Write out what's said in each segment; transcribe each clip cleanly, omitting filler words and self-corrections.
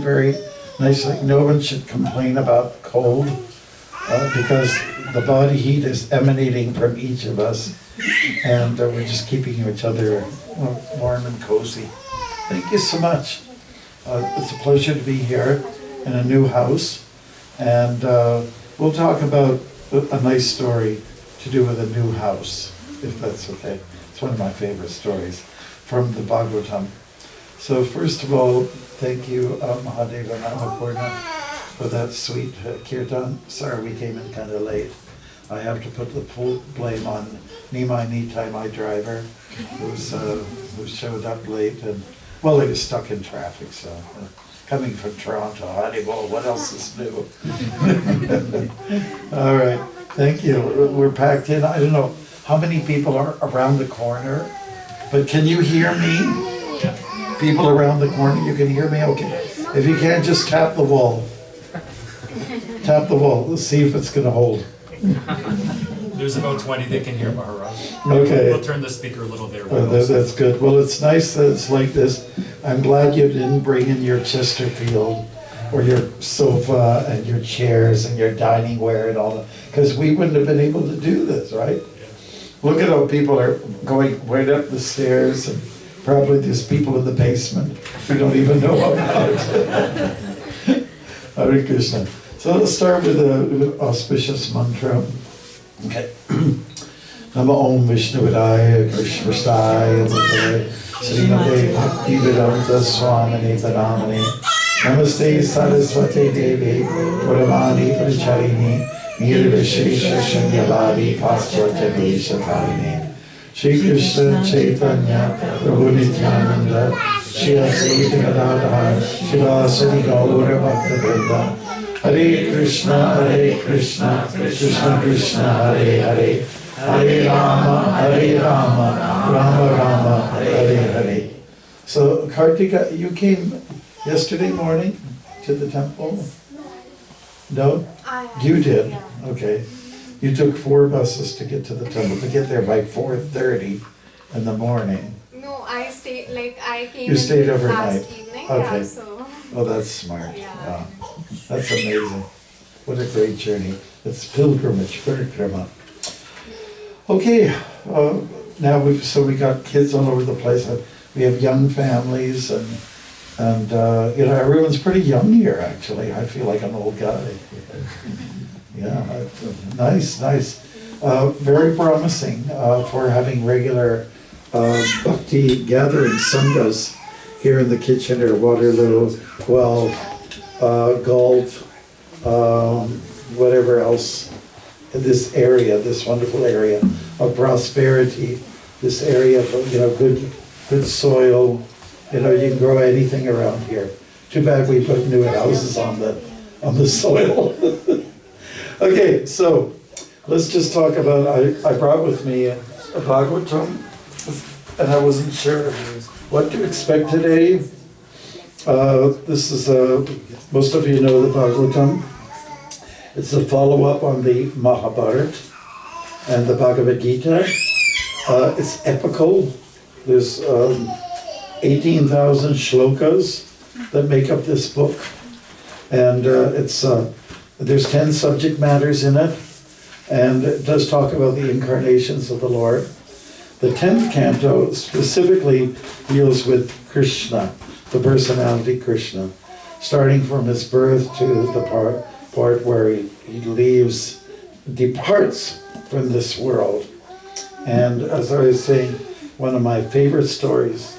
very nicely. No one should complain about cold because the body heat is emanating from each of us, and we're just keeping each other warm and cozy. Thank you so much. It's a pleasure to be here in a new house, and we'll talk about a nice story to do with a new house, if that's okay. It's one of my favorite stories from the Bhagavatam. So first of all, thank you, Mahadeva Namapurna, for that sweet kirtan. Sorry we came in kind of late. I have to put the full blame on Nimai Nitai, my driver, who showed up late, and well, he was stuck in traffic, so coming from Toronto, Haribol, what else is new? All right, thank you. We're packed in. I don't know how many people are around the corner, but can you hear me? People around the corner, you can hear me? Okay. If you can't, just tap the wall. Tap the wall. Let's see if it's going to hold. There's about 20 that can hear Maharaj. Okay. We'll turn the speaker a little there. That's good. Well, it's nice that it's like this. I'm glad you didn't bring in your Chesterfield or your sofa and your chairs and your dining ware and all that, because we wouldn't have been able to do this, right? Look at how people are going right up the stairs, and probably there's people in the basement we don't even know about. Hare Krishna. So let's start with an auspicious mantra. Okay. Nama Om Vishnu Vidaya Krishna Vastaya Srimate Bhakti Vedanta Swamini Padamani Namaste Saraswati Devi Puramani Pracharini Nirvishesha Shangyaladi Paschatya Deshatharini Shri Krishna Chaitanya Prabhu Nityananda Shri Advaita Gadadhar Shivasati Gaura Bhakta Vrinda Hare Krishna, Krishna Krishna, Hare Hare, Hare Rama, Rama Rama, Hare Hare. So Kartika, you came yesterday morning to the temple? No? You did? Yeah. Okay. You took 4 buses to get to the temple, to get there by 4:30 in the morning. No, I stayed, I came You stayed overnight? last evening, okay. Yeah, so. Oh, that's smart. Yeah. Wow. That's amazing. What a great journey. It's pilgrimage, parikrama. Okay, now we got kids all over the place. We have young families, and everyone's pretty young here. Actually, I feel like an old guy. Yeah, nice. Very promising for having regular bhakti gathering sanghas here in the Kitchener, Waterloo, Guelph, Galt, whatever else in this area, this wonderful area of prosperity, this area of good soil. You can grow anything around here. Too bad we put new houses on the soil. Okay, so let's just talk about. I brought with me a Bhagavatam, and I wasn't sure what to expect today. This is most of you know the Bhagavatam. It's a follow-up on the Mahabharata and the Bhagavad Gita. It's epical. There's 18,000 shlokas that make up this book, and there's 10 subject matters in it, and it does talk about the incarnations of the Lord. The 10th canto specifically deals with Krishna, the personality Krishna, starting from his birth to the part where he departs from this world. And as I was saying, one of my favorite stories,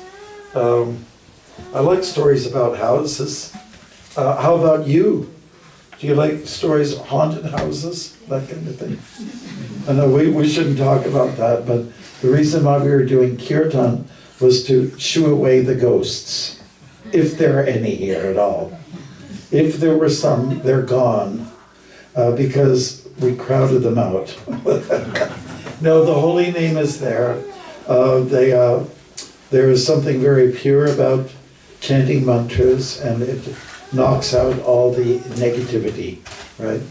I like stories about houses. How about you? Do you like stories of haunted houses, that kind of thing? I know we shouldn't talk about that, but the reason why we were doing kirtan was to shoo away the ghosts, if there are any here at all. If there were some, they're gone, because we crowded them out. No, the holy name is there. There is something very pure about chanting mantras, and it knocks out all the negativity, right?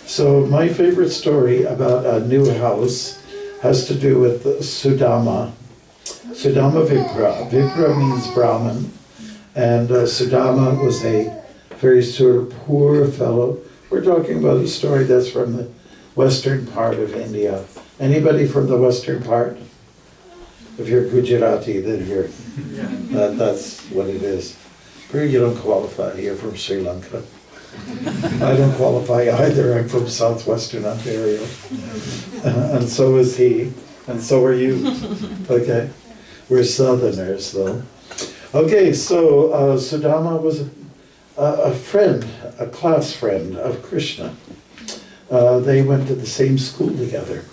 So my favorite story about a new house has to do with Sudhama. Sudhama Vipra. Vipra means Brahman, and Sudhama was a very sort of poor fellow. We're talking about a story that's from the western part of India. Anybody from the western part? If you're Gujarati, then you're, that's what it is. You don't qualify. You're from Sri Lanka. I don't qualify either. I'm from southwestern Ontario. And so is he. And so are you. Okay. We're southerners, though. Okay, so Sudhama was a friend, a class friend of Krishna. They went to the same school together.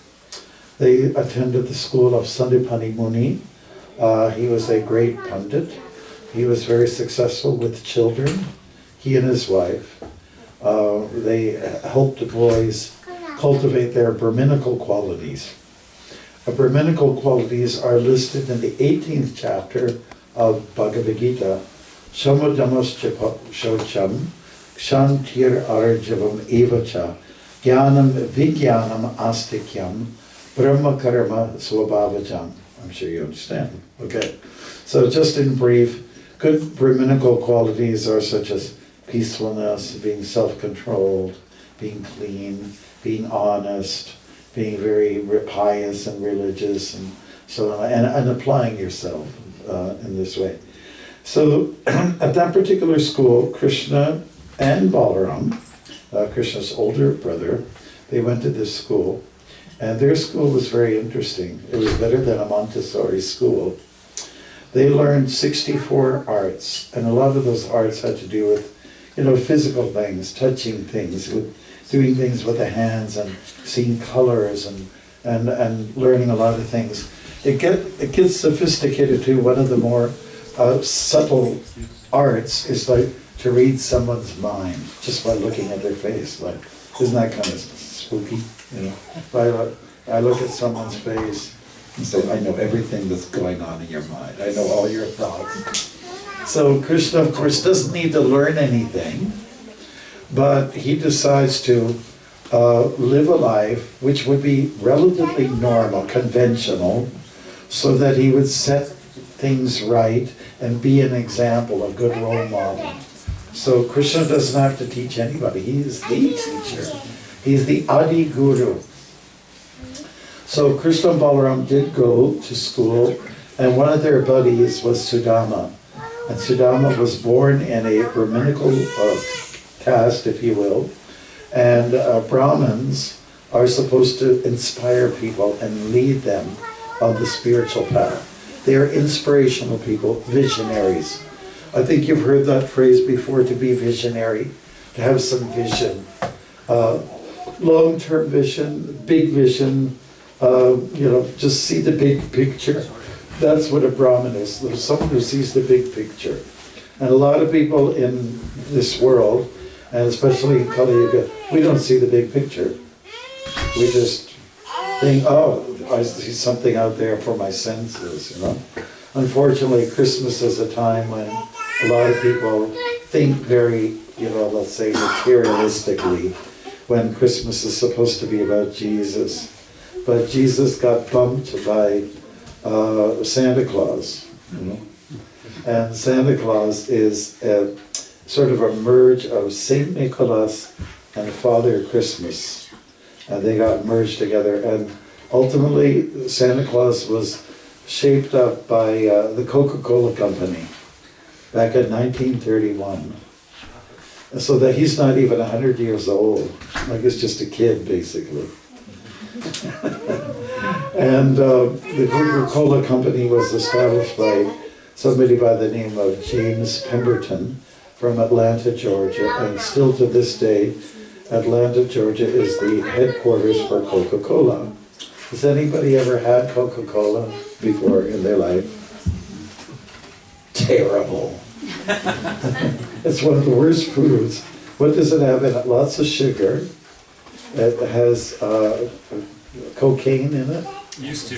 They attended the school of Sandipani Muni. He was a great pundit. He was very successful with children. He and his wife. They helped the boys cultivate their Brahminical qualities. Brahminical qualities are listed in the 18th chapter of Bhagavad Gita. Shamudamas shocham, kshantir arjavam evacha, jnanam vijnanam astikyam, brahma karma swabhavajam. I'm sure you understand. Okay. So just in brief, good Brahminical qualities are such as peacefulness, being self-controlled, being clean, being honest, being very pious and religious, and so on, and applying yourself in this way. So at that particular school, Krishna and Balaram, Krishna's older brother, they went to this school, and their school was very interesting. It was better than a Montessori school. They learned 64 arts, and a lot of those arts had to do with, physical things, touching things, with doing things with the hands and seeing colors and learning a lot of things. It gets sophisticated too. One of the more subtle arts is like to read someone's mind just by looking at their face. Like, isn't that kind of spooky? If I look at someone's face and say, I know everything that's going on in your mind. I know all your thoughts. So Krishna, of course, doesn't need to learn anything, but he decides to live a life which would be relatively normal, conventional, so that he would set things right and be an example, a good role model. So Krishna doesn't have to teach anybody. He is the teacher. He's the Adi Guru. So Krishna and Balaram did go to school, and one of their buddies was Sudhama. And Sudhama was born in a Brahminical caste, if you will. And Brahmins are supposed to inspire people and lead them on the spiritual path. They are inspirational people, visionaries. I think you've heard that phrase before, to be visionary, to have some vision. Long-term vision, big vision, just see the big picture. That's what a Brahmin is. There's someone who sees the big picture. And a lot of people in this world, and especially in Kali Yuga, we don't see the big picture. We just think, oh, I see something out there for my senses, Unfortunately, Christmas is a time when a lot of people think very, let's say materialistically, when Christmas is supposed to be about Jesus. But Jesus got bumped by Santa Claus, And Santa Claus is sort of a merge of Saint Nicholas and Father Christmas. And they got merged together. And ultimately, Santa Claus was shaped up by the Coca-Cola Company back in 1931. So that he's not even 100 years old. Like, he's just a kid, basically. And the Coca-Cola Company was established by somebody by the name of James Pemberton from Atlanta, Georgia. And still to this day, Atlanta, Georgia is the headquarters for Coca-Cola. Has anybody ever had Coca-Cola before in their life? Terrible. It's one of the worst foods. What does it have in it? Lots of sugar. It has cocaine in it. Used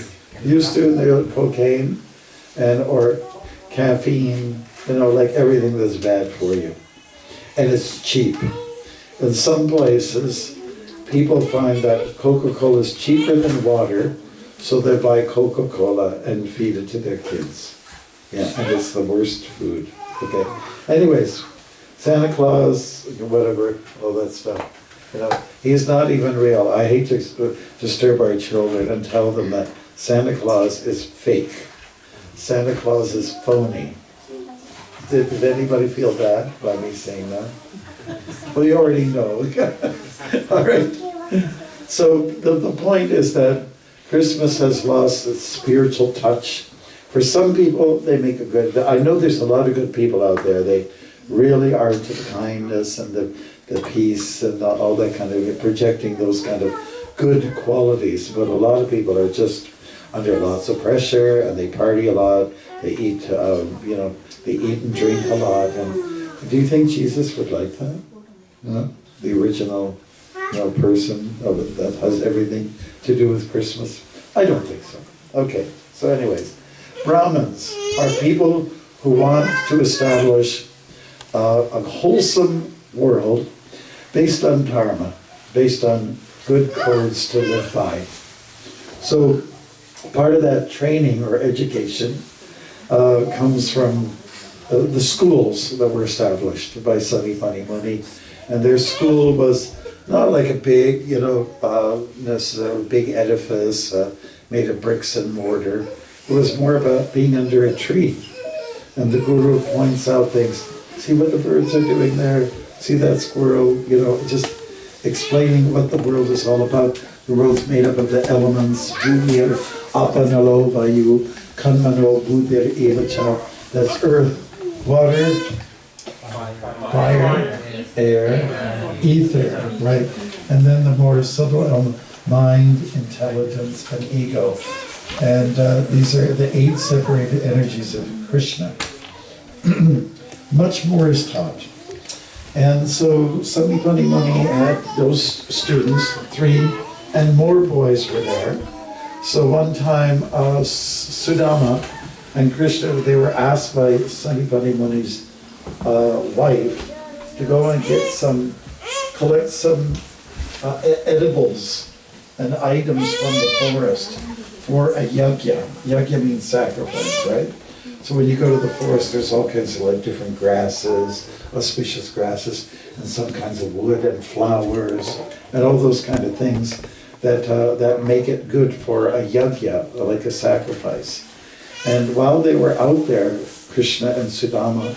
to, and they have cocaine or caffeine, like everything that's bad for you. And it's cheap. In some places, people find that Coca-Cola is cheaper than water, so they buy Coca-Cola and feed it to their kids. Yeah, and it's the worst food. Okay. Anyways, Santa Claus, whatever, all that stuff. You know, he's not even real. I hate to disturb our children and tell them that Santa Claus is fake. Santa Claus is phony. Did anybody feel bad by me saying that? Well, you already know. All right. So the point is that Christmas has lost its spiritual touch. For some people, they make a good, I know there's a lot of good people out there. They really are into the kindness and the peace and all that kind of, projecting those kind of good qualities. But a lot of people are just under lots of pressure, and they party a lot. They eat, they eat and drink a lot. And do you think Jesus would like that? You know, the original person that has everything to do with Christmas? I don't think so. Okay, so anyways, Brahmins are people who want to establish a wholesome world based on dharma, based on good codes to live by. So part of that training or education comes from the schools that were established by Swami Muni. And their school was not like a big, necessarily big edifice made of bricks and mortar. It was more about being under a tree. And the guru points out things. See what the birds are doing there? See that squirrel? Just explaining what the world is all about. The world's made up of the elements. Junior, apanalo, vayu, kanmano, buddhir, evacha. That's earth, water, fire, air, ether, right? And then the more subtle element, mind, intelligence, and ego. And these are the 8 separated energies of Krishna. Much more is taught. And so Swami Muni had those students, 3, and more boys were there. So one time, Sudhama and Krishna, they were asked by Swami Muni's wife to go and collect some edibles and items from the forest for a yajna. Yajna means sacrifice, right? So when you go to the forest, there's all kinds of different grasses, auspicious grasses, and some kinds of wood and flowers, and all those kind of things that make it good for a yajna, like a sacrifice. And while they were out there, Krishna and Sudhama,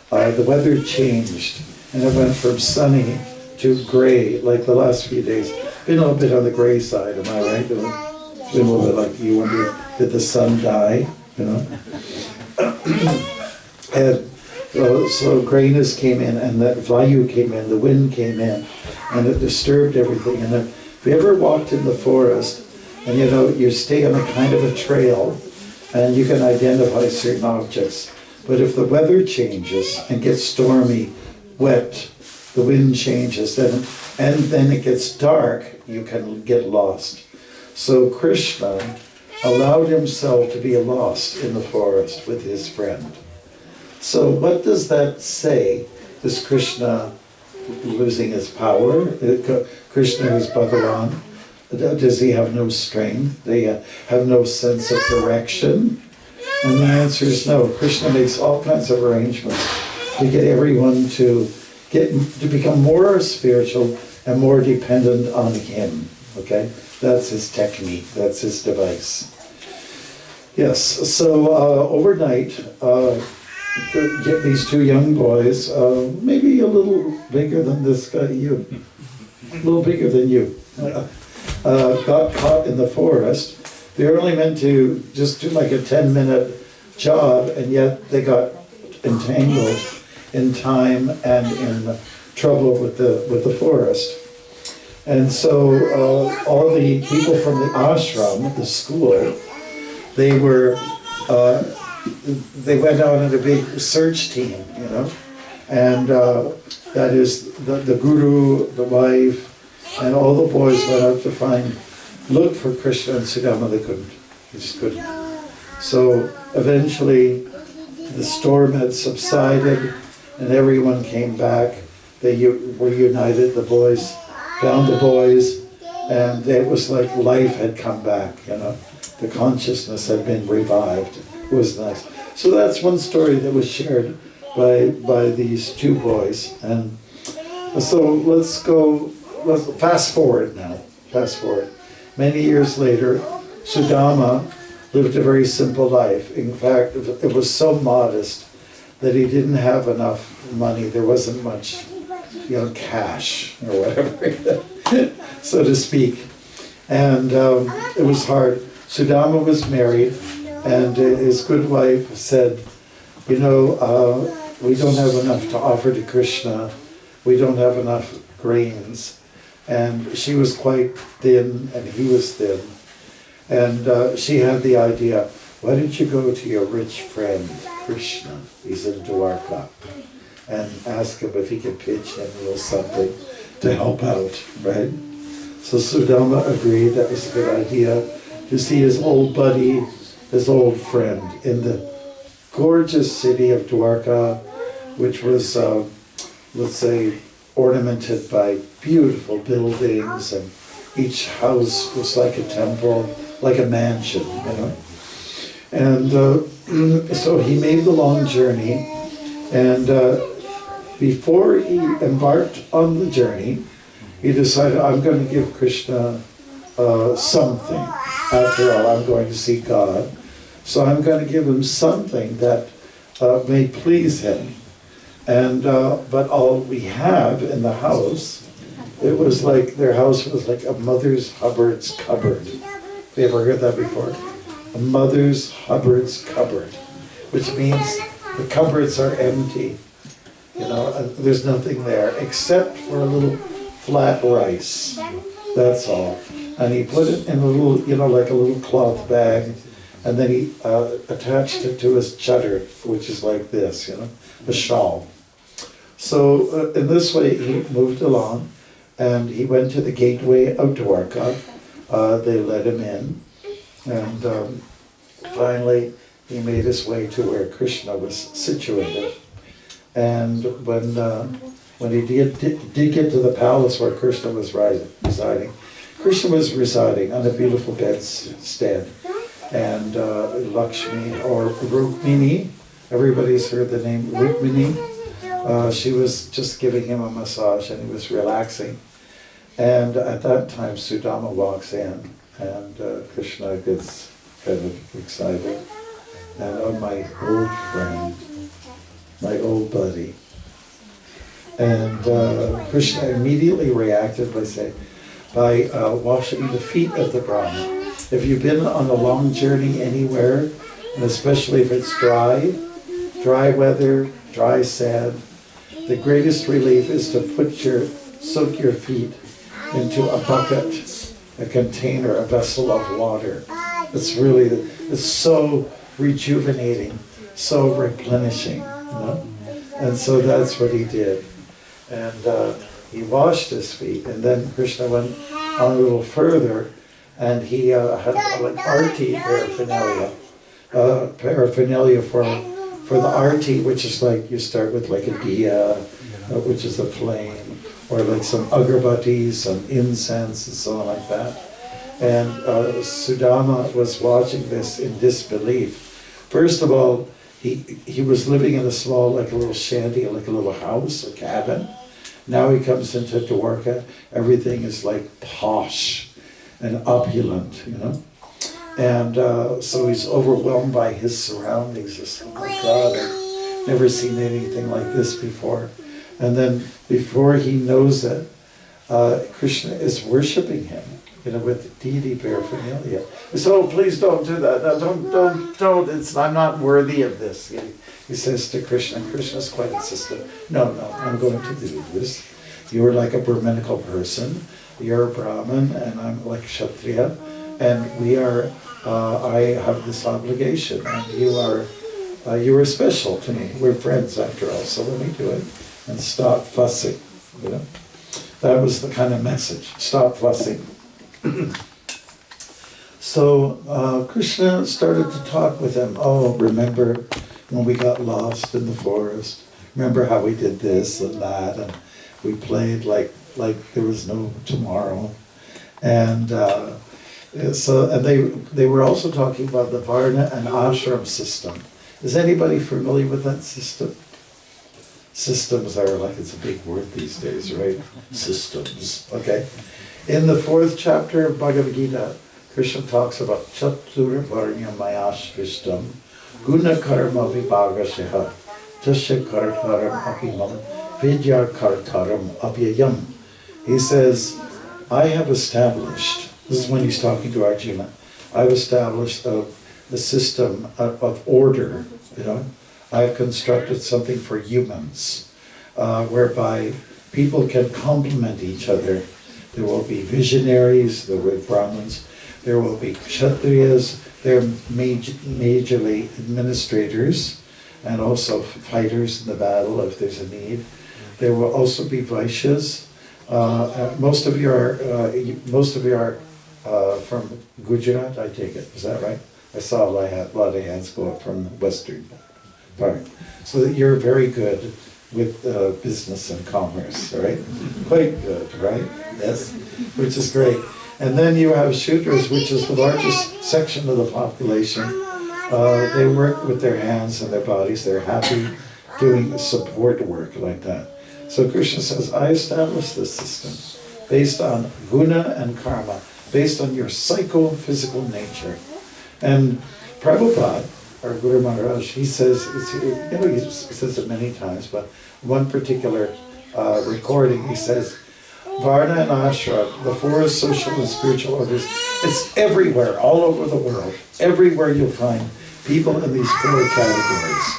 the weather changed, and it went from sunny to gray, like the last few days. Been a little bit on the gray side, am I right? It's been a little bit like you wonder, did the sun die? And so grayness came in, and that vayu came in, the wind came in, and it disturbed everything. And if you ever walked in the forest, and you stay on a kind of a trail, and you can identify certain objects. But if the weather changes and gets stormy, wet, the wind changes, and then it gets dark, you can get lost. So Krishna allowed himself to be lost in the forest with his friend. So what does that say? Is Krishna losing his power? Krishna is Bhagavan. Does he have no strength? Does he have no sense of direction? And the answer is no. Krishna makes all kinds of arrangements to get everyone to become more spiritual and more dependent on him. Okay? That's his technique. That's his device. Yes, so overnight, get these 2 young boys, maybe a little bigger than this guy, a little bigger than you, got caught in the forest. They're only meant to just do like a 10-minute job, and yet they got entangled in time and in trouble with the forest. And so all the people from the ashram, the school, they went out in a big search team, and that is the guru, the wife, and all the boys went out to look for Krishna and Sudhama. They couldn't. They just couldn't. So eventually the storm had subsided and everyone came back. They were united. The boys found the boys, and it was like life had come back, The consciousness had been revived. It was nice. So that's one story that was shared by these two boys. And so let's fast forward now. Fast forward. Many years later, Sudhama lived a very simple life. In fact, it was so modest that he didn't have enough money. There wasn't much, cash or whatever, so to speak. And it was hard. Sudhama was married, and his good wife said, we don't have enough to offer to Krishna. We don't have enough grains. And she was quite thin, and he was thin. And she had the idea, why don't you go to your rich friend, Krishna, he's in Dwarka, and ask him if he can pitch in a little something to help out, right? So Sudhama agreed that was a good idea, to see his old buddy, his old friend, in the gorgeous city of Dwarka, which was, let's say, ornamented by beautiful buildings, and each house was like a temple, like a mansion, And so he made the long journey, and before he embarked on the journey, he decided, I'm going to give Krishna something. After all, I'm going to see God. So I'm going to give him something that may please him. And but all we have in the house, it was like, their house was like a Mother's Hubbard's cupboard. Have you ever heard that before? A Mother's Hubbard's cupboard, which means the cupboards are empty. There's nothing there except for a little flat rice. That's all. And he put it in a little, like a little cloth bag, and then he attached it to his chadar, which is like this, a shawl. So in this way he moved along, and he went to the gateway of Dwarka. They let him in, and finally he made his way to where Krishna was situated. And when he did get to the palace where Krishna was residing, Krishna was residing on a beautiful bedstead. And Lakshmi, or Rukmini, everybody's heard the name Rukmini, she was just giving him a massage, and he was relaxing. And at that time, Sudhama walks in, and Krishna gets kind of excited. And oh, my old friend, my old buddy. And Krishna immediately reacted by washing the feet of the Brahmin. If you've been on a long journey anywhere, and especially if it's dry weather, dry sand, the greatest relief is to soak your feet into a bucket, a container, a vessel of water. It's so rejuvenating, so replenishing, And so that's what he did. And he washed his feet, and then Krishna went on a little further, and he had like arti paraphernalia for the arti, which is like, you start with like a diya, which is a flame, or like some agarbatti, some incense, and so on like that. And Sudhama was watching this in disbelief. First of all, he was living in a small, like a little shanty, like a little house, a cabin. Now he comes into Dwarka, everything is like posh and opulent, And so he's overwhelmed by his surroundings. He's, oh my God, I've never seen anything like this before. And then before he knows it, Krishna is worshiping him, with deity paraphernalia. He says, oh, please don't do that. No, don't. I'm not worthy of this. He says to Krishna, and Krishna's quite insistent. No, I'm going to do this. You're like a Brahminical person. You're a Brahmin, and I'm like Kshatriya. And we are, I have this obligation, and you are special to me. We're friends after all, so let me do it. And stop fussing, That was the kind of message, stop fussing. So Krishna started to talk with him. Oh, remember when we got lost in the forest? Remember how we did this and that, and we played like there was no tomorrow. And they were also talking about the Varna and Ashram system. Is anybody familiar with that system? Systems are like, it's a big word these days, right? Systems, okay? In the 4th chapter of Bhagavad Gita, Krishna talks about Chatur Varnya Mayashvishtam Guna Karma Vibhagashaha Tasya Kartaram Apimam Vidya Kartaram Apyayam. He says, I have established, this is when he's talking to Arjuna, I've established a system of order, you know. I've constructed something for humans, whereby people can complement each other. There will be visionaries, there will be Brahmins, there will be Kshatriyas, they're majorly administrators, and also fighters in the battle if there's a need. There will also be Vaishyas. Most of you are from Gujarat, I take it. Is that right? I saw a lot of hands go up from the western part. So that you're very good with business and commerce, right? Quite good, right? Yes, which is great. And then you have Shudras, which is the largest section of the population. They work with their hands and their bodies. They're happy doing support work like that. So Krishna says, I established this system based on guna and karma, based on your psycho-physical nature. And Prabhupada, our Guru Maharaj, he says, he says it many times, but one particular recording, he says, Varna and Ashram, the 4 social and spiritual orders, it's everywhere, all over the world. Everywhere you'll find people in these 4 categories.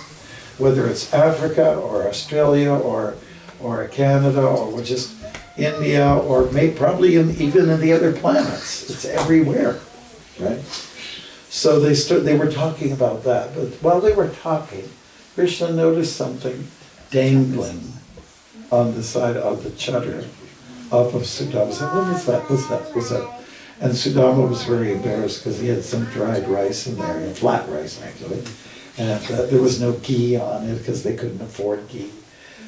Whether it's Africa or Australia or Canada or just India or probably even in the other planets. It's everywhere, right? So they were talking about that. But while they were talking, Krishna noticed something dangling on the side of the chadar off of Sudhama. So what was that? What's that? And Sudhama was very embarrassed because he had some dried rice in there, flat rice actually. And there was no ghee on it because they couldn't afford ghee.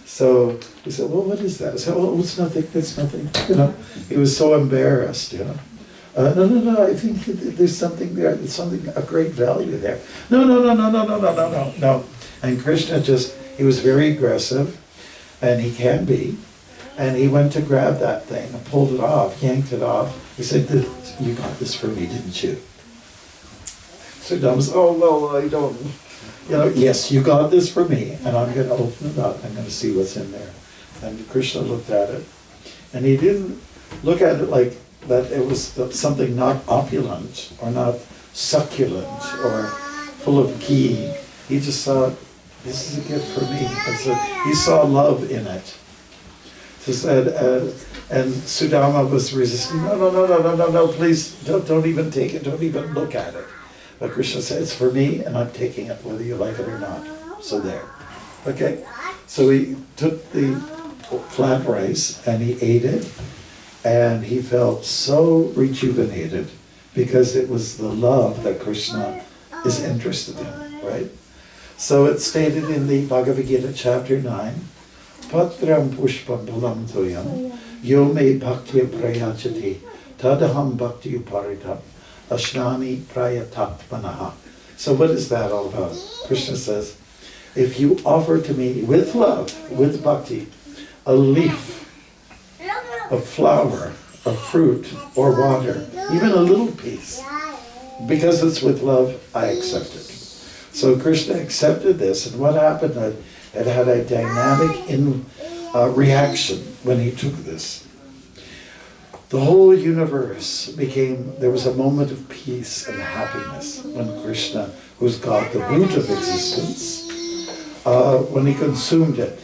So he said, well, what is that? I said, well, it's nothing, it's nothing. You know, he was so embarrassed, you know. No, I think there's something there, there's something of great value there. No. And Krishna he was very aggressive, and he can be, and he went to grab that thing and pulled it off, yanked it off. He said, you got this for me, didn't you? Sudhama said, oh, well, I don't. You know, yes, you got this for me, and I'm going to open it up. I'm going to see what's in there. And Krishna looked at it, and he didn't look at it like that it was something not opulent or not succulent or full of ghee. He just thought, this is a gift for me. He saw love in it. And Sudhama was resisting, no, please, don't even take it, don't even look at it. But Krishna said, it's for me, and I'm taking it whether you like it or not. So there. Okay? So he took the flat rice, and he ate it, and he felt so rejuvenated because it was the love that Krishna is interested in, right? So it's stated in the Bhagavad Gita, chapter 9, Patram pushpam balam toyam, yo me bhakti prayachati, tadaham bhakti uparitam. Ashnami prayatatmanaha. So what is that all about? Krishna says, if you offer to me with love, with bhakti, a leaf, a flower, a fruit, or water, even a little piece, because it's with love, I accept it. So Krishna accepted this, and what happened? It had a dynamic reaction when he took this. The whole universe there was a moment of peace and happiness when Krishna, who's God, the root of existence, when he consumed it.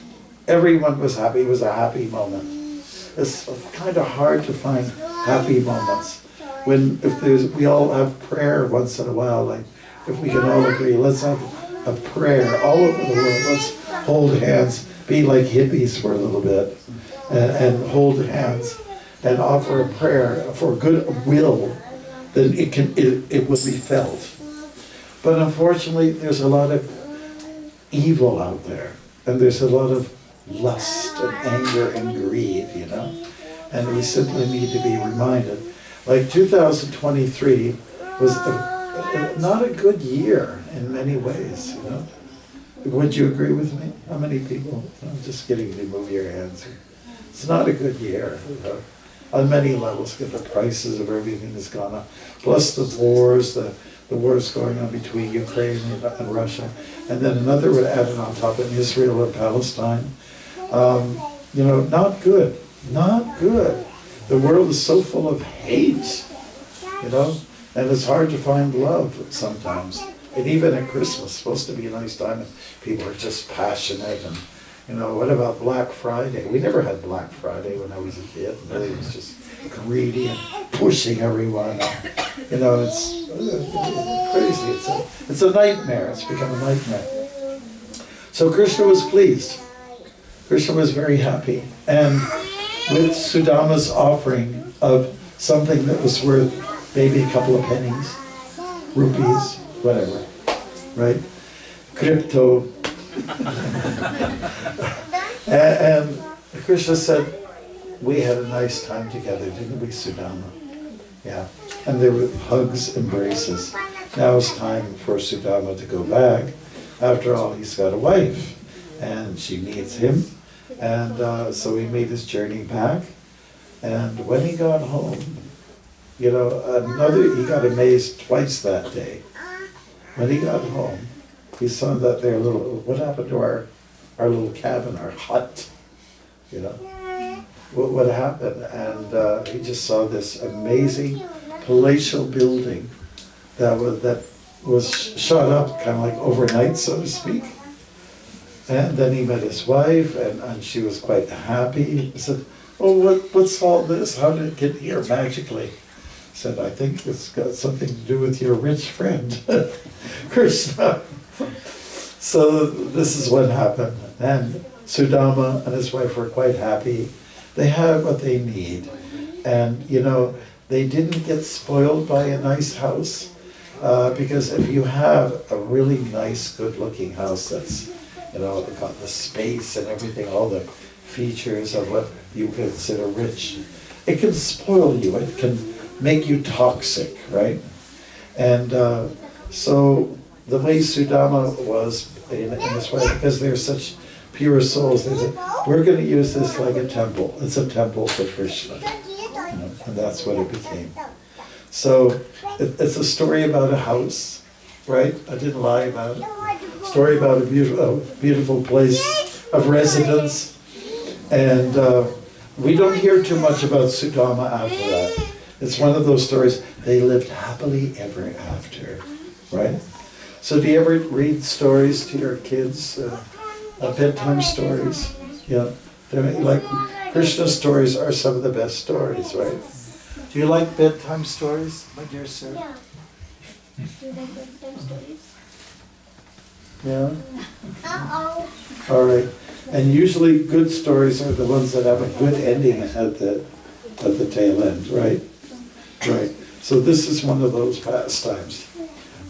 Everyone was happy. It was a happy moment. It's kind of hard to find happy moments. We all have prayer once in a while, like if we can all agree, let's have a prayer all over the world. Let's hold hands, be like hippies for a little bit, and hold hands. And offer a prayer for goodwill, then it will be felt. But unfortunately, there's a lot of evil out there, and there's a lot of lust and anger and greed, you know. And we simply need to be reminded. Like 2023 was not a good year in many ways, you know. Would you agree with me? How many people? I'm just getting you to move your hands. It's not a good year. On many levels, the prices of everything has gone up. Plus the wars, the wars going on between Ukraine and Russia. And then another would add it on top in Israel or Palestine. Not good. Not good. The world is so full of hate, and it's hard to find love sometimes. And even at Christmas, it's supposed to be a nice time, and people are just passionate. And what about Black Friday? We never had Black Friday when I was a kid. It was just greedy and pushing everyone. It's crazy. It's a nightmare. It's become a nightmare. So Krishna was pleased. Krishna was very happy. And with Sudhama's offering of something that was worth maybe a couple of pennies, rupees, whatever, right? Crypto. and Krishna said, we had a nice time together, didn't we, Sudhama? Yeah. And there were hugs, embraces. Now it's time for Sudhama to go back. After all, he's got a wife, and she needs him. And so he made his journey back. And when he got home, he got amazed twice that day. When he got home, he saw that what happened to our little cabin, our hut, what happened? And he just saw this amazing palatial building that was shot up kind of like overnight, so to speak. And then he met his wife, and she was quite happy. He said, oh, what's all this? How did it get here magically? He said, I think it's got something to do with your rich friend, Krishna. So this is what happened. And Sudhama and his wife were quite happy. They had what they need. And, they didn't get spoiled by a nice house, because if you have a really nice, good-looking house that's, got the space and everything, all the features of what you consider rich, it can spoil you. It can make you toxic, right? And so the way Sudhama was in this way, because they're such pure souls, they said, we're going to use this like a temple. It's a temple for Krishna. And that's what it became. So it's a story about a house, right? I didn't lie about it. Story about a beautiful place of residence. And we don't hear too much about Sudhama after that. It's one of those stories, they lived happily ever after, right? So do you ever read stories to your kids, bedtime stories? Yeah. Like Krishna stories are some of the best stories, right? Do you like bedtime stories, my dear sir? Yeah. Do you like bedtime stories? Yeah? Uh-oh. All right. And usually good stories are the ones that have a good ending at the tail end, right? Right. So this is one of those pastimes.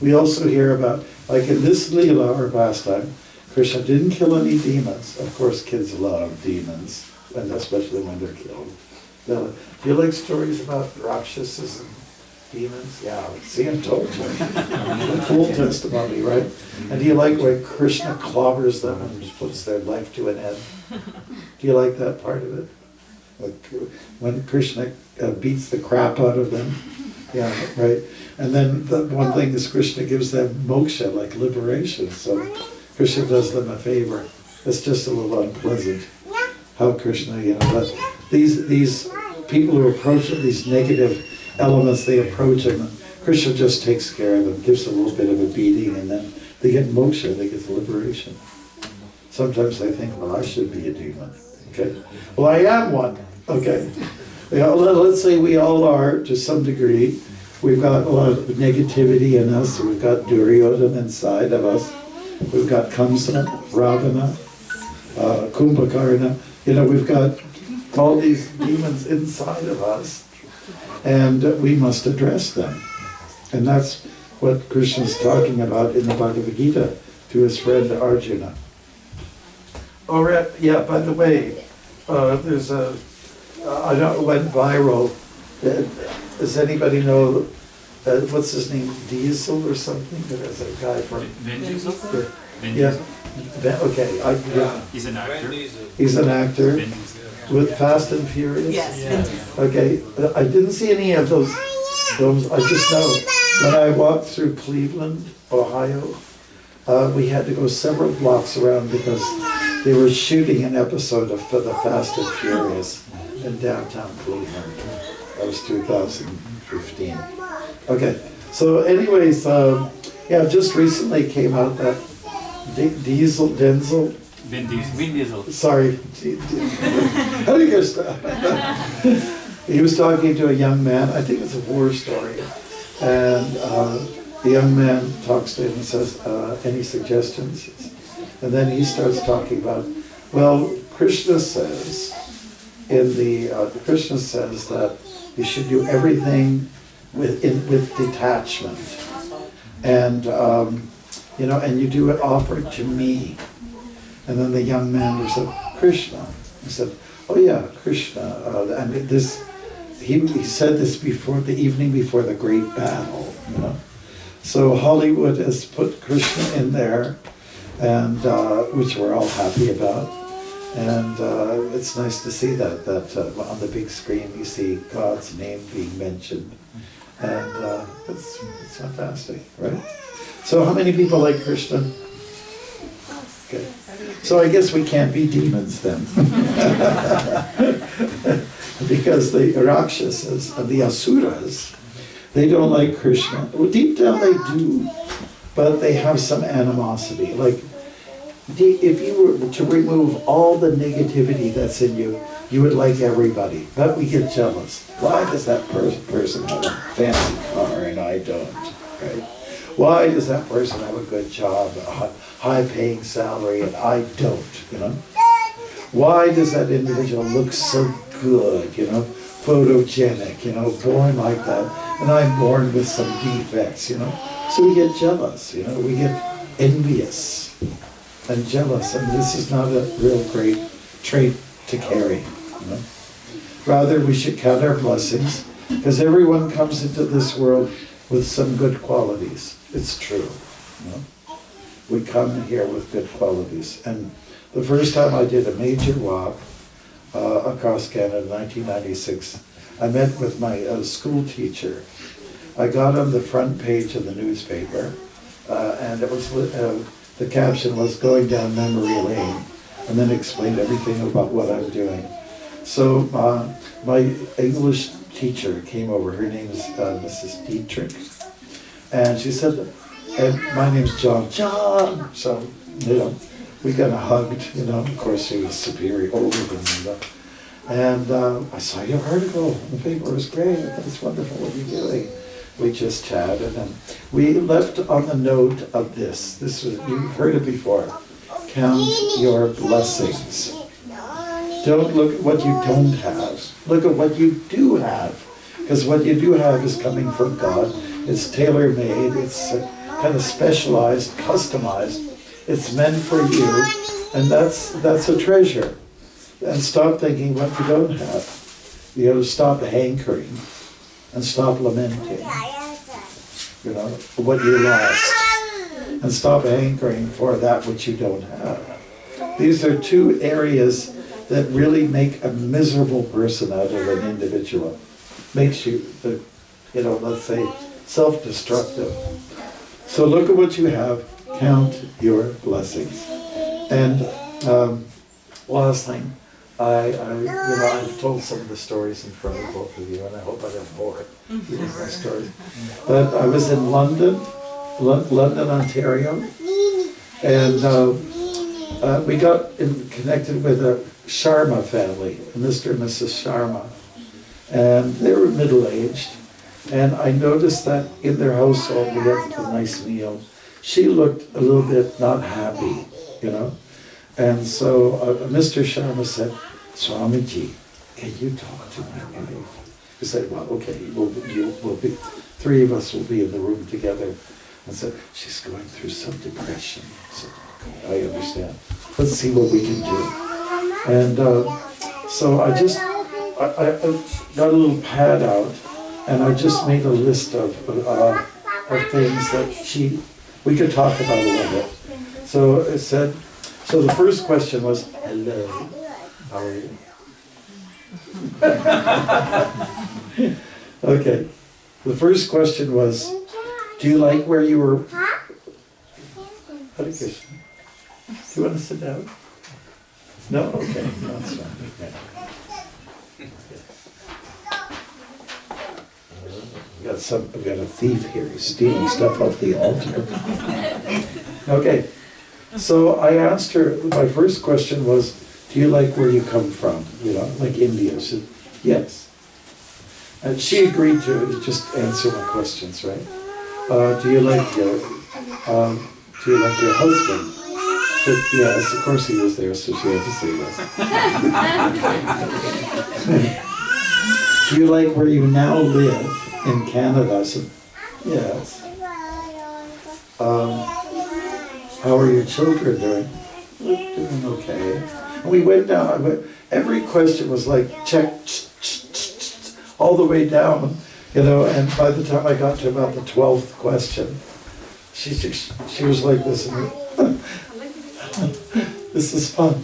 We also hear about, like in this Leela or pastime, Krishna didn't kill any demons. Of course, kids love demons, and especially when they're killed. Do you like stories about Rakshasas and demons? Yeah, see, I told you. A full testimony, right? And do you like where Krishna clobbers them and just puts their life to an end? Do you like that part of it? Like when Krishna beats the crap out of them? Yeah, right? And then the one thing is Krishna gives them moksha, like liberation. So Krishna does them a favor. It's just a little unpleasant how Krishna, but these people who approach it, these negative elements, they approach him. Krishna just takes care of them, gives a little bit of a beating, and then they get moksha, they get liberation. Sometimes they think, well, I should be a demon. Okay? Well, I am one. Okay? Let's say we all are to some degree. We've got a lot of negativity in us. We've got Duryodhana inside of us. We've got Kamsa, Ravana, Kumbhakarna. We've got all these demons inside of us, and we must address them. And that's what Krishna's talking about in the Bhagavad Gita to his friend Arjuna. Oh, right. Yeah, by the way, there's I know it went viral. Does anybody know, what's his name, Diesel or something? There's a guy from... Vin Diesel? Vin Yeah. Diesel. Okay, yeah. He's an actor. He's an actor Vin Diesel. with Fast and Furious. Yes, Yeah. Vin Diesel. Okay, I didn't see any of those films. I just know when I walked through Cleveland, Ohio, we had to go several blocks around because they were shooting an episode of the Fast and Furious in downtown Cleveland. That was 2015. Okay, so anyways, yeah, just recently came out that Denzel, Vin Diesel. Vin Diesel. sorry, how do you guys stop? He was talking to a young man, I think it's a war story, and the young man talks to him and says, any suggestions? And then he starts talking about, well, Krishna says Krishna says that you should do everything with detachment, and you know, and you do it offered to me. And then the young man said, Krishna. He said, oh yeah, Krishna. And this, he said this before the evening before the great battle, you know. So Hollywood has put Krishna in there, and which we're all happy about. And it's nice to see that on the big screen you see God's name being mentioned. And it's fantastic, right? So how many people like Krishna? Okay. So I guess we can't be demons then. Because the Rakshasas and the Asuras, they don't like Krishna. Well, deep down they do, but they have some animosity. Like, if you were to remove all the negativity that's in you, you would like everybody. But we get jealous. Why does that person have a fancy car and I don't? Right? Why does that person have a good job, a high-paying salary, and I don't, you know? Why does that individual look so good, you know, photogenic, you know, born like that, and I'm born with some defects, you know? So we get jealous, you know, we get envious and jealous, and this is not a real great trait to carry, you know? Rather, we should count our blessings, because everyone comes into this world with some good qualities. It's true, you know? We come here with good qualities. And the first time I did a major walk across Canada in 1996, I met with my school teacher. I got on the front page of the newspaper, and it was the caption was "Going Down Memory Lane," and then explained everything about what I'm doing. So my English teacher came over. Her name is Mrs. Dietrich. And she said, and my name's John. John! So, you know, we kind of hugged, you know. Of course, she was superior, older than me, though. And I saw your article in the paper. It was great. That's wonderful. What are you doing? We just chatted, and we left on the note of this. This was, you've heard it before. Count your blessings. Don't look at what you don't have. Look at what you do have. Because what you do have is coming from God. It's tailor-made, it's kind of specialized, customized. It's meant for you, and that's a treasure. And stop thinking what you don't have. You know, stop hankering and stop lamenting, you know, what you lost. And stop hankering for that which you don't have. These are two areas that really make a miserable person out of an individual. Makes you, you know, let's say, self-destructive. So look at what you have, count your blessings. And last thing, I've told some of the stories in front of both of you, and I hope I don't bore it with my stories. But I was in London, Ontario, and we got connected with a Sharma family, Mr. and Mrs. Sharma, and they were middle-aged. And I noticed that in their household, we had a nice meal. She looked a little bit not happy, you know. And so Mr. Sharma said, Swamiji, can you talk to my wife? He said, well, okay, we'll be, three of us will be in the room together. And said, she's going through some depression. I said, okay, I understand. Let's see what we can do. And so I got a little pad out, and I just made a list of things that we could talk about a little bit. So So it said, so the first question was, hello, how are you? Okay, the first question was, do you like where you were? Hare Krishna. Do you want to sit down? No? Okay, that's fine. Okay. We got a thief here, he's stealing stuff off the altar. Okay, so I asked her, my first question was, do you like where you come from? You know, like India. She said, yes. And she agreed to just answer my questions, right? Do you like your husband? I said, yes, of course he was there, so she had to say yes. Do you like where you now live in Canada? I said, yes. How are your children doing? Doing okay. And we went down, every question was like, check, all the way down, you know, and by the time I got to about the 12th question, she was like this, and this is fun.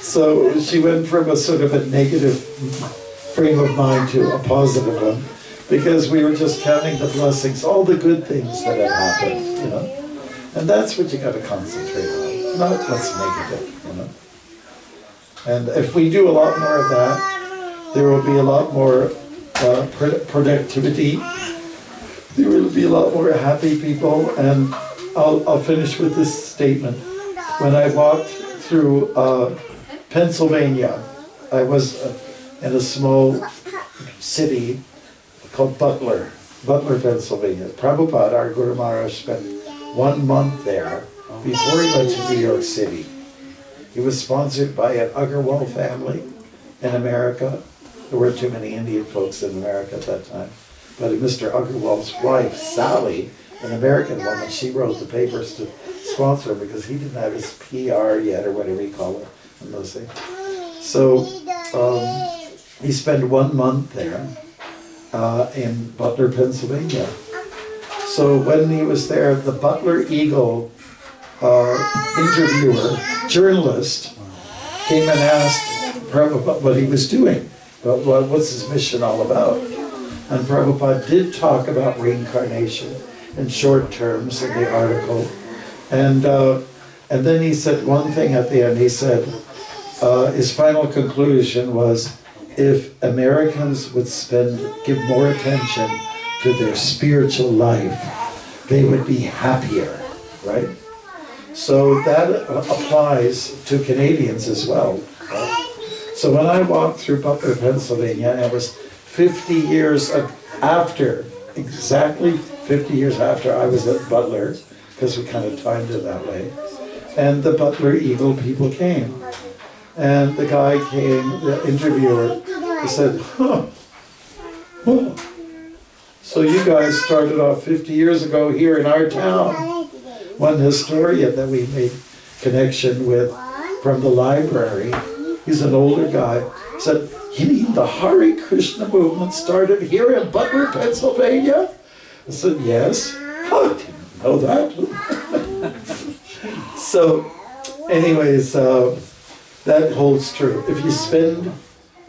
So she went from a sort of a negative frame of mind to a positive one, because we were just counting the blessings, all the good things that had happened, you know. And that's what you got to concentrate on, not what's negative, you know. And if we do a lot more of that, there will be a lot more productivity. There will be a lot more happy people. And I'll finish with this statement. When I walked through Pennsylvania, I was in a small city called Butler, Pennsylvania. Prabhupada, our Guru Maharaj, spent 1 month there before he went to New York City. He was sponsored by an Agarwal family in America. There weren't too many Indian folks in America at that time. But Mr. Agarwal's wife, Sally, an American woman, she wrote the papers to sponsor him because he didn't have his PR yet, or whatever you call it in those things. So he spent 1 month there in Butler, Pennsylvania. So when he was there, the Butler Eagle interviewer, journalist, came and asked Prabhupada what he was doing, but what's his mission all about? And Prabhupada did talk about reincarnation in short terms in the article. And then he said one thing at the end. He said, his final conclusion was, if Americans would give more attention to their spiritual life, they would be happier, right? So that applies to Canadians as well. Right? So when I walked through Butler, Pennsylvania, it was 50 years after, exactly 50 years after I was at Butler, because we kind of timed it that way, and the Butler Eagle people came. And the guy came, the interviewer, he said, so you guys started off 50 years ago here in our town. One historian that we made connection with from the library, he's an older guy, said, you mean the Hare Krishna movement started here in Butler, Pennsylvania? I said, yes. Oh, I didn't know that. So, anyways, that holds true. If you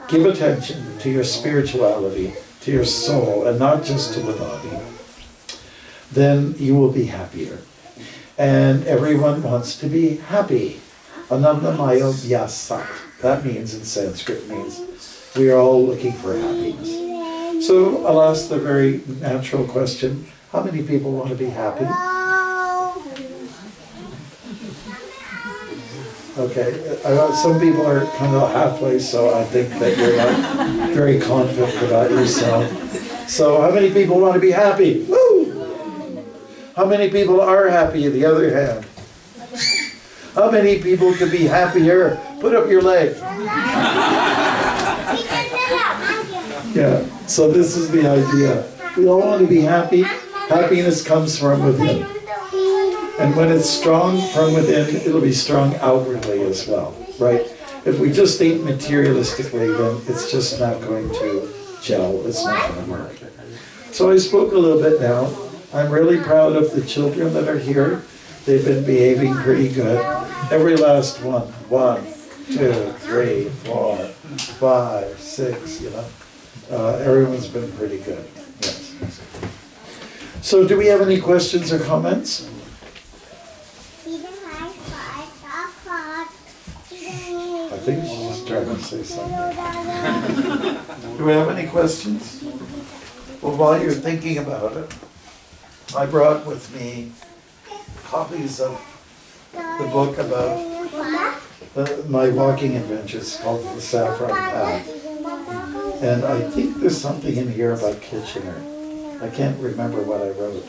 give attention to your spirituality, to your soul, and not just to the body, then you will be happier. And everyone wants to be happy. Anandamaya vyasat. That means, in Sanskrit, means we are all looking for happiness. So I'll ask the very natural question, how many people want to be happy? Okay, some people are kind of halfway, so I think that you're not very confident about yourself. So how many people want to be happy? Woo! How many people are happy, on the other hand? How many people could be happier? Put up your leg. Yeah, so this is the idea. We all want to be happy. Happiness comes from within. And when it's strong from within, it'll be strong outwardly as well, right? If we just think materialistically, then it's just not going to gel. It's not going to work. So I spoke a little bit now I'm really proud of the children that are here. They've been behaving pretty good. Every last one. 1, 2, 3, 4, 5, 6, you know. Everyone's been pretty good. Yes. So do we have any questions or comments? I think she's just trying to say something. Do we have any questions? Well, while you're thinking about it, I brought with me copies of the book about my walking adventures called The Saffron Path. And I think there's something in here about Kitchener. I can't remember what I wrote.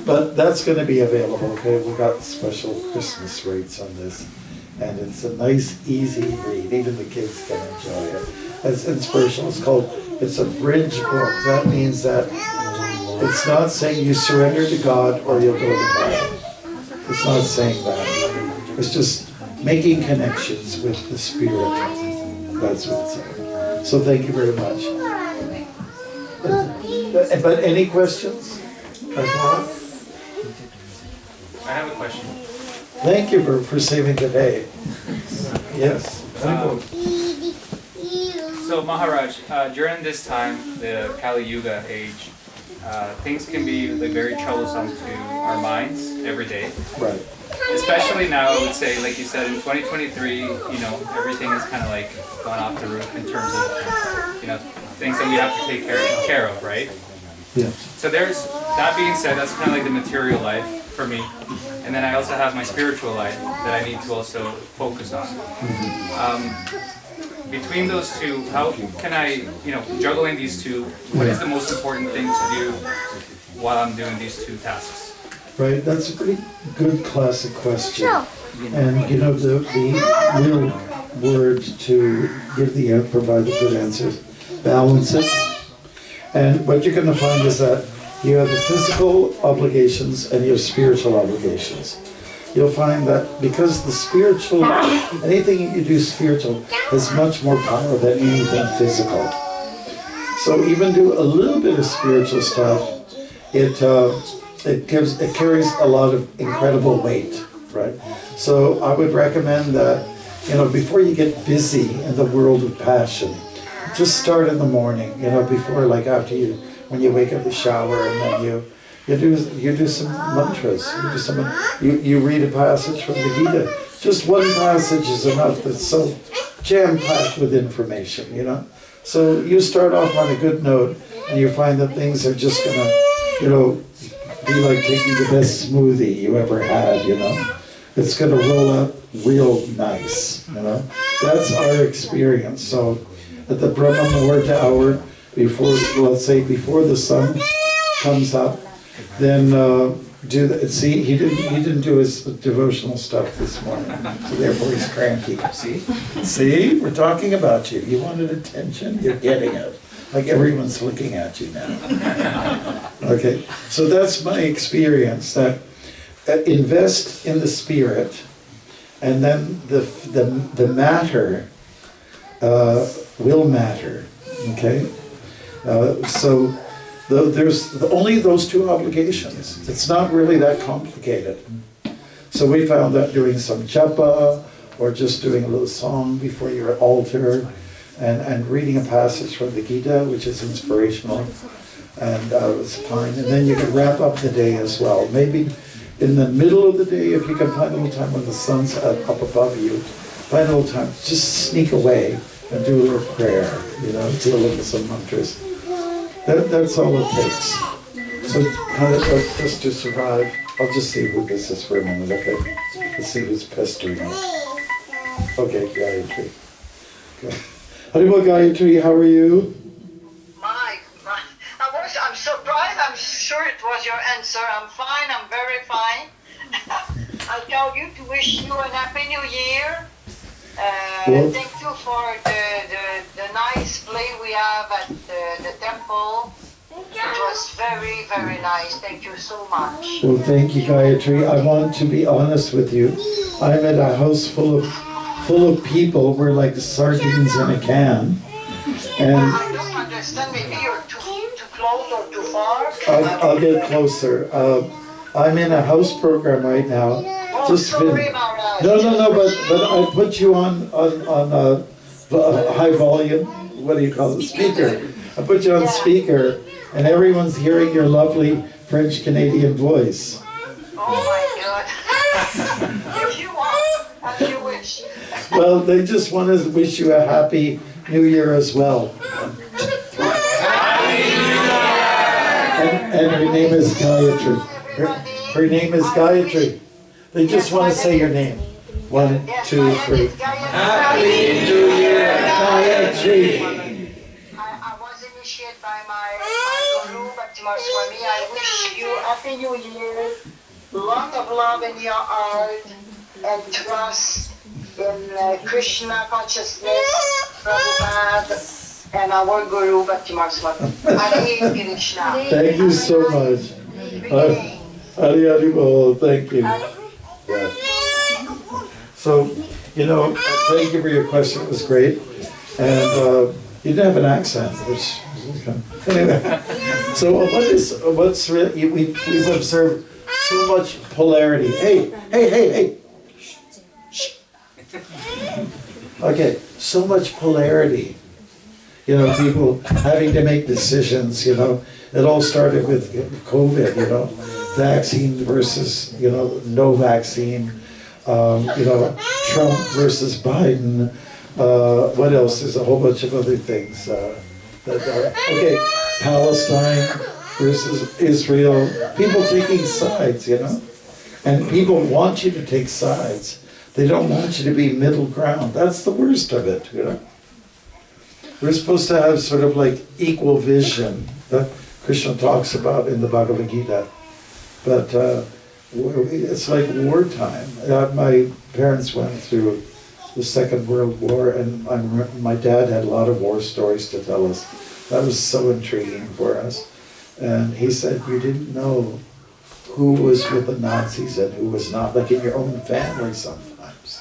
But that's going to be available, okay? We got special Christmas rates on this. And it's a nice, easy read. Even the kids can enjoy it. It's inspirational. It's a bridge book. That means that it's not saying you surrender to God or you'll go to hell. It's not saying that. It's just making connections with the Spirit. That's what it's saying. So thank you very much. But any questions? I have a question. Thank you for saving the day. Yes. So Maharaj, during this time, the Kali Yuga age, things can be very troublesome to our minds every day. Right. Especially now, I would say, like you said, in 2023, everything is kind of like gone off the roof in terms of, things that we have to take care of, right? Yeah. So that being said, that's kind of like the material life for me. And then I also have my spiritual life that I need to also focus on. Between those two, how can I, juggling these two, what is the most important thing to do while I'm doing these two tasks? Right, that's a pretty good classic question. And the real word to provide the good answers, balance it. And what you're going to find is that you have the physical obligations and you have spiritual obligations. You'll find that because the spiritual, anything you do spiritual has much more power than anything physical. So even do a little bit of spiritual stuff, it carries a lot of incredible weight, right? So I would recommend that, before you get busy in the world of passion, just start in the morning, before, when you wake up the shower, and then you do some mantras. You read a passage from the Gita. Just one passage is enough. That's so jam-packed with information, So you start off on a good note, and you find that things are just gonna, be like taking the best smoothie you ever had. It's gonna roll out real nice. That's our experience. So at the Brahma Muhurta hour, before the sun comes up, then do that. See, he didn't do his devotional stuff this morning, so therefore he's cranky. See, we're talking about you. You wanted attention, you're getting it. Like everyone's looking at you now. Okay, so that's my experience. That invest in the spirit, and then the matter will matter. Okay. So there's only those two obligations. It's not really that complicated. So we found that doing some japa, or just doing a little song before your altar, and reading a passage from the Gita, which is inspirational, and it's fine. And then you can wrap up the day as well. Maybe in the middle of the day, if you can find a little time when the sun's up above you, find a little time, just sneak away and do a little prayer, do a little some mantras. That's all it takes. So kind of just to survive, I'll just see who this is for a minute, okay? Let's see who's pestering us. Okay, Gayatri. Okay. Haribol Gayatri, how are you? I'm surprised. I'm sure it was your answer. I'm fine. I'm very fine. I tell you to wish you a happy new year. Thank you for the nice play we have at the temple. It was very, very nice. Thank you so much. Well, thank you, Gayatri. I want to be honest with you. I'm at a house full of people. We're like sardines in a can. And I don't understand. Maybe you're too close close or too far? I'll get closer. I'm in a house program right now. Oh, Just sorry, Maharaj. No, but I put you on high volume, what do you call it, speaker. I put you on speaker, and everyone's hearing your lovely French-Canadian voice. Oh my God. If you want, as you wish. Well, they just want to wish you a happy New Year as well. And her name is Gayatri. Her name is Gayatri. They just want to say your name. 1, 2, 3. Happy New Year, Gayatri. I was initiated by my Guru, Bhaktimarga Swami. I wish you Happy New Year, lot of love in your heart, and trust in Krishna consciousness, Prabhupada, and our Guru, Bhaktimarga Swami. Hare Krishna. Thank you so much. Hari Hari Bol, thank you. Yeah. So, thank you for your question, it was great. And you didn't have an accent, which, anyway. So what's really, we've observed so much polarity. Hey. Shh. Okay, so much polarity. People having to make decisions, it all started with COVID, vaccine versus, no vaccine, Trump versus Biden, what else? There's a whole bunch of other things okay, Palestine versus Israel, people taking sides, and people want you to take sides. They don't want you to be middle ground. That's the worst of it, We're supposed to have sort of like equal vision that Krishna talks about in the Bhagavad Gita. But it's like wartime. My parents went through the Second World War, and my dad had a lot of war stories to tell us. That was so intriguing for us. And he said, you didn't know who was with the Nazis and who was not, like in your own family sometimes.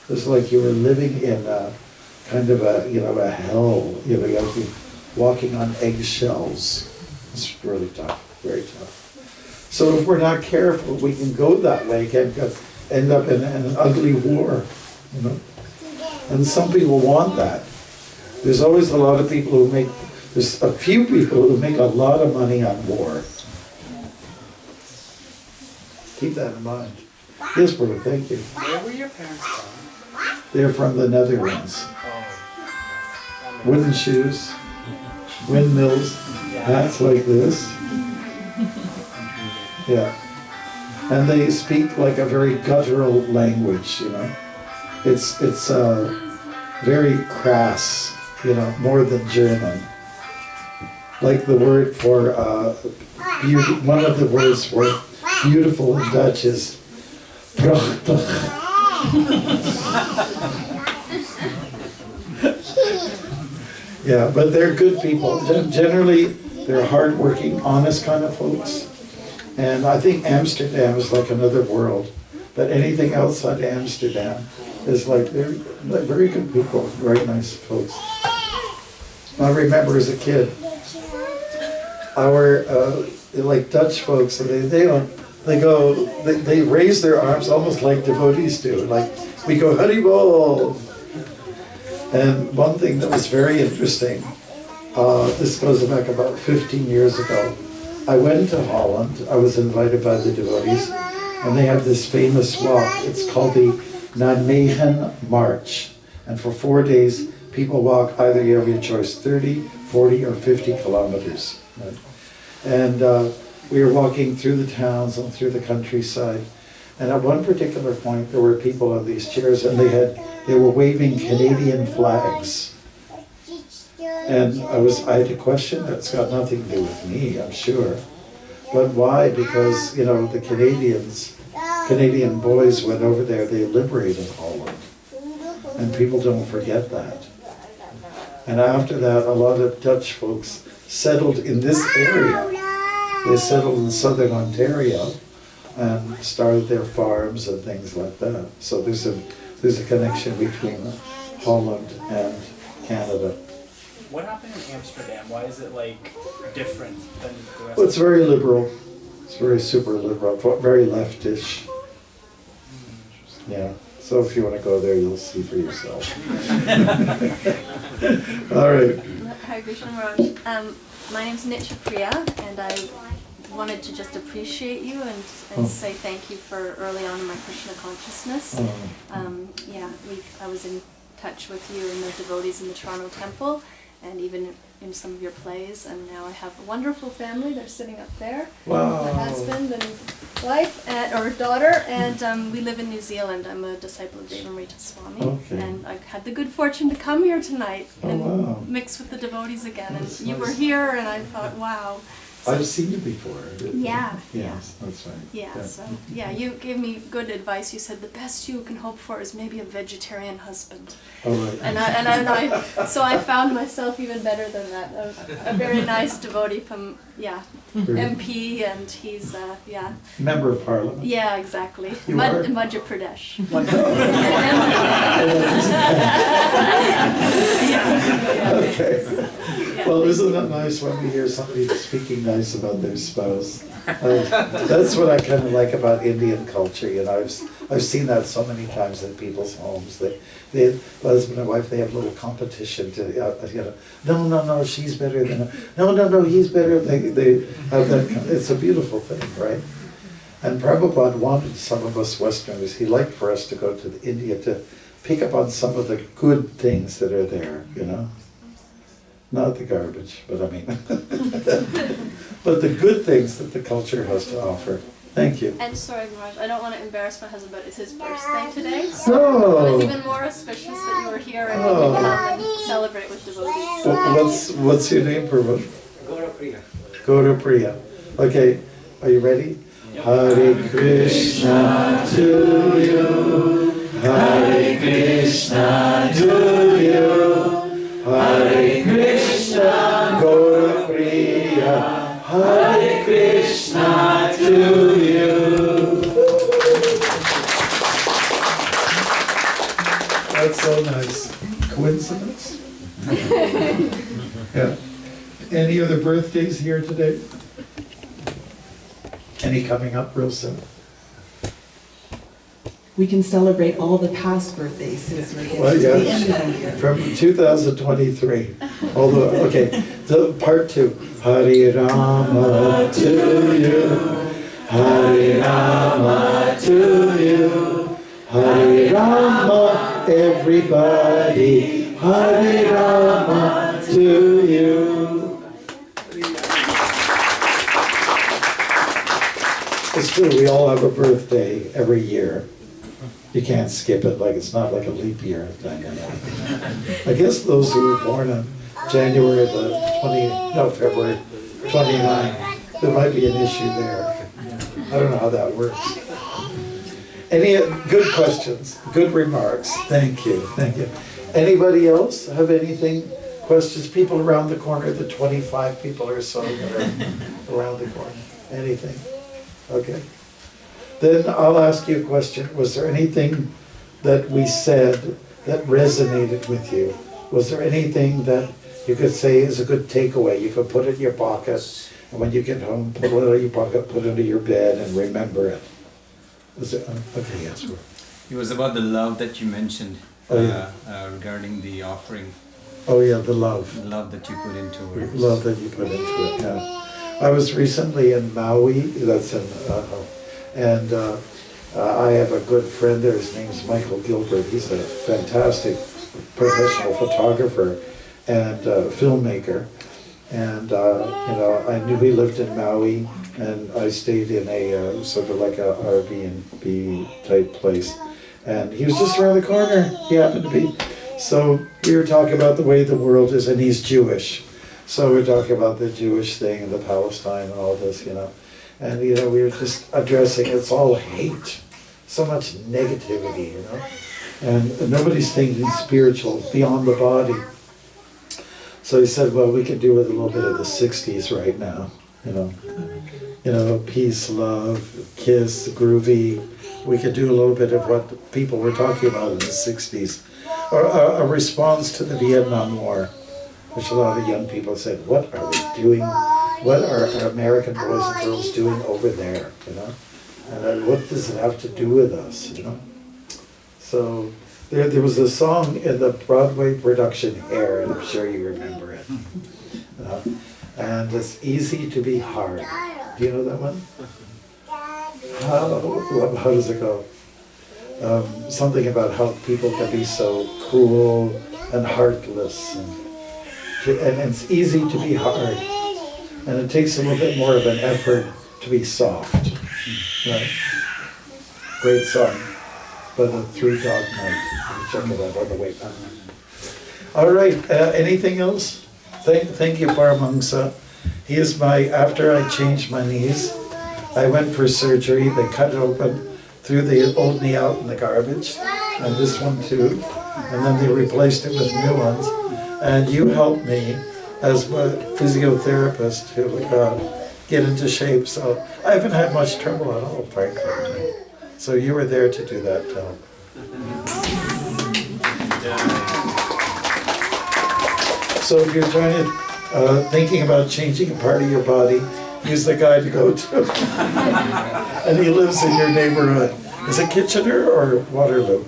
It was like you were living in a kind of a hell, you have to be walking on eggshells. It's really tough, very tough. So if we're not careful, we can go that way, can end up in an ugly war, And some people want that. There's always a lot of people there's a few people who make a lot of money on war. Keep that in mind. Yes, brother, thank you. Where were your parents from? They're from the Netherlands. Wooden shoes, windmills, hats like this. Yeah. And they speak like a very guttural language, It's very crass, more than German. Like the word for beauty, one of the words for beautiful in Dutch is prachtig. Yeah, but they're good people. Generally, they're hardworking, honest kind of folks. And I think Amsterdam is like another world. But anything outside Amsterdam is like, they're very good people, very nice folks. I remember as a kid, our, like Dutch folks, they raise their arms almost like devotees do. Like, we go, Hari Bol. And one thing that was very interesting, this goes back about 15 years ago. I went to Holland, I was invited by the devotees, and they have this famous walk. It's called the Nijmegen March. And for 4 days, people walk, either you have your choice, 30, 40, or 50 kilometers. Right? And we were walking through the towns and through the countryside. And at one particular point, there were people on these chairs, and they were waving Canadian flags. And I had to question that. It's got nothing to do with me, I'm sure. But why? Because, the Canadian boys went over there, they liberated Holland. And people don't forget that. And after that, a lot of Dutch folks settled in this area. They settled in southern Ontario and started their farms and things like that. So there's a connection between Holland and Canada. What happened in Amsterdam? Why is it like different than the rest? Well, it's very liberal. It's very super liberal, very leftish. Yeah. So if you want to go there, you'll see for yourself. All right. Hi, Krishna Maharaj. My name's Nitya Priya, and I wanted to just appreciate you and say thank you for early on in my Krishna consciousness. Yeah, I was in touch with you and the devotees in the Toronto Temple, and even in some of your plays, and now I have a wonderful family. They're sitting up there. Wow. My husband and wife, or daughter, and we live in New Zealand. I'm a disciple of Bhaktimarga Swami, Okay. and I had the good fortune to come here tonight and wow. mix with the devotees again. That's And you were nice. here, and I thought, wow. I've seen you before. Yeah, Yes, that's right. Yeah, so yeah, you gave me good advice. You said the best you can hope for is maybe a vegetarian husband, All right. so I found myself even better than that. A very nice devotee from MP, and he's Member of Parliament. yeah, exactly. You are? Madhya Pradesh. Okay. Well, isn't it nice when we hear somebody speaking nice about their spouse? That's what I kind of like about Indian culture. You know, I've seen that so many times in people's homes. They husband and wife, they have a little competition to, you know, no, she's better than, no, he's better. They have that. It's a beautiful thing, right? And Prabhupada wanted some of us Westerners, he liked for us to go to India to pick up on some of the good things that are there, you know? Not the garbage, but I mean, but the good things that the culture has to offer. Thank you. And sorry, Maharaj, I don't want to embarrass my husband, but it's his birthday today, so it was even more auspicious that you were here and we could come and celebrate with devotees. What's your name, Prabhupada? Gaura Priya. Okay, are you ready? Hare Krishna to you, Hare Krishna to you, Hare Krishna Gaura Priya, Hare Krishna to you. That's so nice. Coincidence? Yeah. Any other birthdays here today? Any coming up real soon? We can celebrate all the past birthdays since we're getting Well, to the end of the yeah, year. from 2023. Although, okay, so part 2. Hare Rama to you, Hare Rama to you, Hare Rama everybody, Hare Rama to you. It's true, we all have a birthday every year. You can't skip it, like it's not like a leap year thing. You know? I guess those who were born on February 29, there might be an issue there. I don't know how that works. Any good questions, good remarks? Thank you, thank you. Anybody else have anything, questions? People around the corner, the 25 people or so that are around the corner. Anything? Okay. Then I'll ask you a question. Was there anything that we said that resonated with you? Was there anything that you could say is a good takeaway? You could put it in your pocket, and when you get home, pull it out of your pocket, put it under your bed, and remember it. Was it? Okay, yes. It was about the love that you mentioned regarding the offering. Oh yeah, the love. The love that you put into it. Love that you put into it, yeah. I was recently in Maui, that's in, and I have a good friend there, his name's Michael Gilbert. He's a fantastic professional photographer and filmmaker. And, you know, I knew he lived in Maui, and I stayed in a sort of like a Airbnb type place. And he was just around the corner, he happened to be. So we were talking about the way the world is, and he's Jewish. So we're talking about the Jewish thing and the Palestine and all this, you know. And, you know, we were just addressing, it's all hate, so much negativity, you know. And nobody's thinking spiritual, beyond the body. So he said, well, we could do with a little bit of the 60s right now, you know. You know, peace, love, kiss, groovy. We could do a little bit of what people were talking about in the 60s. Or a response to the Vietnam War. which a lot of young people said, what are they doing? What are our American boys and girls doing over there, you know? And what does it have to do with us, you know? So there was a song in the Broadway production Hair, and I'm sure you remember it. And it's easy to be hard. Do you know that one? How does it go? Something about how people can be so cruel and heartless, and it's easy to be hard, and it takes a little bit more of an effort to be soft. Right? Great song, but the Three Dog Night. Check it out on the way back. All right. Anything else? Thank you, Paramangsa. He is after I changed my knees, I went for surgery. They cut it open, threw the old knee out in the garbage, and this one too. And then they replaced it with new ones. And you helped me as a physiotherapist to get into shape. So I haven't had much trouble at all, frankly. So you were there to do that, Tom. So if you're thinking about changing a part of your body, use the guy to go to. And he lives in your neighborhood. Is it Kitchener or Waterloo?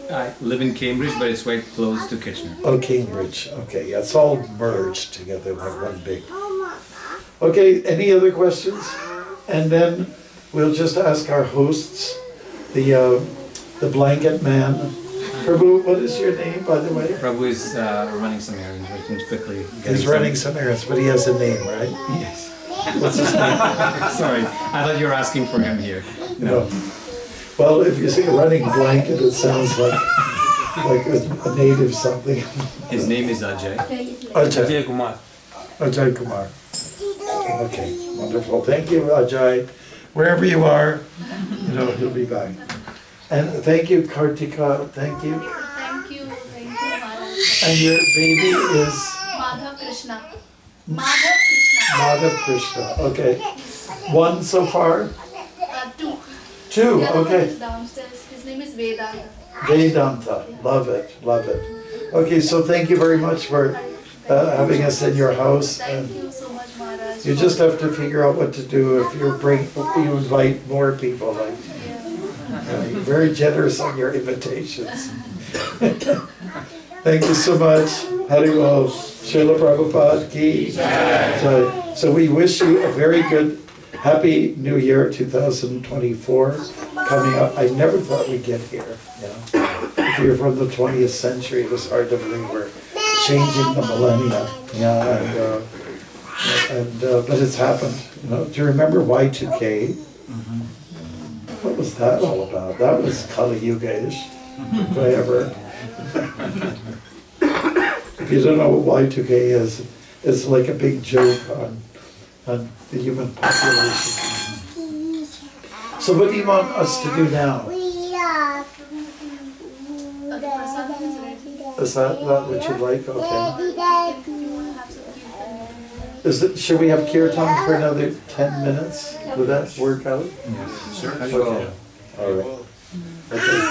I live in Cambridge, but it's quite close to Kitchener. Oh, Cambridge. Okay, yeah, it's all merged together like one big. Okay, any other questions? And then we'll just ask our hosts, the blanket man. Prabhu, what is your name, by the way? Prabhu is running some errands. We can quickly get He's running some errands, but he has a name, right? Yes. What's his name? Sorry, I thought you were asking for him here. No. Well, if you say running blanket, it sounds like a native something. His name is Ajay. Ajay. Kumar. Ajay Kumar. Okay, wonderful. Thank you, Ajay. Wherever you are, he'll be back. And thank you, Kartika. Thank you. Thank you, Maharaj. And your baby is Madhav Krishna. Madhav Krishna. Okay. One so far? Two. Two. The other one Okay. is downstairs. His name is Vedanta. Vedanta. Love it. Love it. Okay, so thank you very much for having us in your house. Thank you so much, Maharaj. You just have to figure out what to do if you invite more people. Like, you're very generous on your invitations. Thank you so much. Haribo, Srila Prabhupada ki jai. So we wish you a very good, happy New Year 2024 coming up. I never thought we'd get here. If you're from the 20th century, it was hard to believe we're changing the millennia. But it's happened. Do you remember Y2K? What was that all about? That was Kali Yuga-ish, if I ever. If you don't know what Y2K is, it's like a big joke on the human population. So what do you want us to do now? Is that what you'd like? Okay. Should we have kirtan for another 10 minutes? Would that work out? Yes, sure. Okay. All right. Okay.